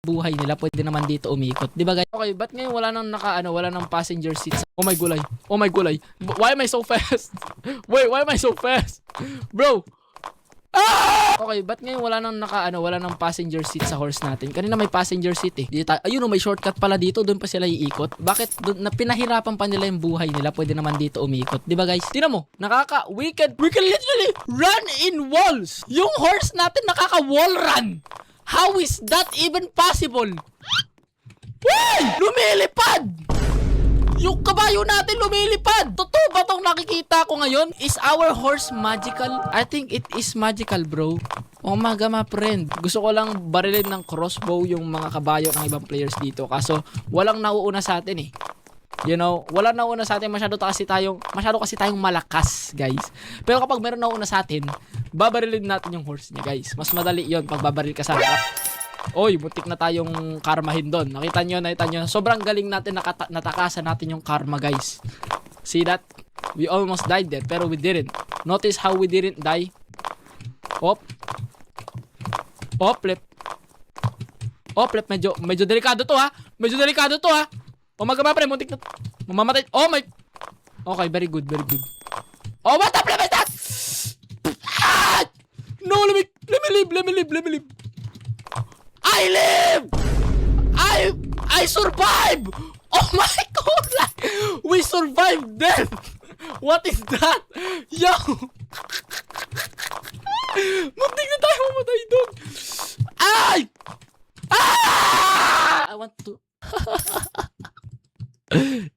buhay nila, pwede naman dito umikot. 'Di ba guys? Okay, ba't ngayon wala nang wala nang passenger seats? Oh my gulay. Oh my gulay. Why am I so fast? Wait, why am I so fast? Bro. Ah! Okay, ba't ngayon wala nang passenger seat sa horse natin? Kanina may passenger seat eh. Ayun, may shortcut pala dito, doon pa sila iikot. Bakit doon pinahirapan pa nila yung buhay nila? Pwede naman dito umikot. 'Di ba guys? Tingnan mo, we can literally run in walls. Yung horse natin nakaka-wall run. How is that even possible? Uy! Lumilipad! Yung kabayo natin lumilipad! Totoo ba itong nakikita ko ngayon? Is our horse magical? I think it is magical, bro. Oh my God, my friend. Gusto ko lang barilin ng crossbow yung mga kabayo ng ibang players dito. Kaso, walang nauuna sa atin eh. You know, walang nauuna sa atin. Masyado kasi tayong malakas, guys. Pero kapag meron nauuna sa atin, babarilin natin yung horse niya, guys. Mas madali yon pag babaril ka sa harap. Oy, butik na tayong karmahin doon. Nakita nyo. Sobrang galing natin, natakasan natin yung karma, guys. See that? We almost died there, pero we didn't. Notice how we didn't die. Op, left. Medyo delikado to ha. Oh my God, pre, muntik na. Mamamatay. Oh my. Okay, very good. Oh, what the flip is that? Ah! No, let me live. I live! I survive! Oh my God! We survived death! What is that? Yo! Muntik na tayo mamatay doon! Ay! Ah! I want to...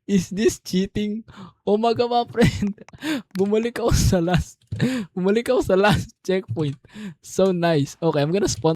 Is this cheating? Oh my God, my friend. Bumalik ako sa last checkpoint. So nice. Okay, I'm gonna spawn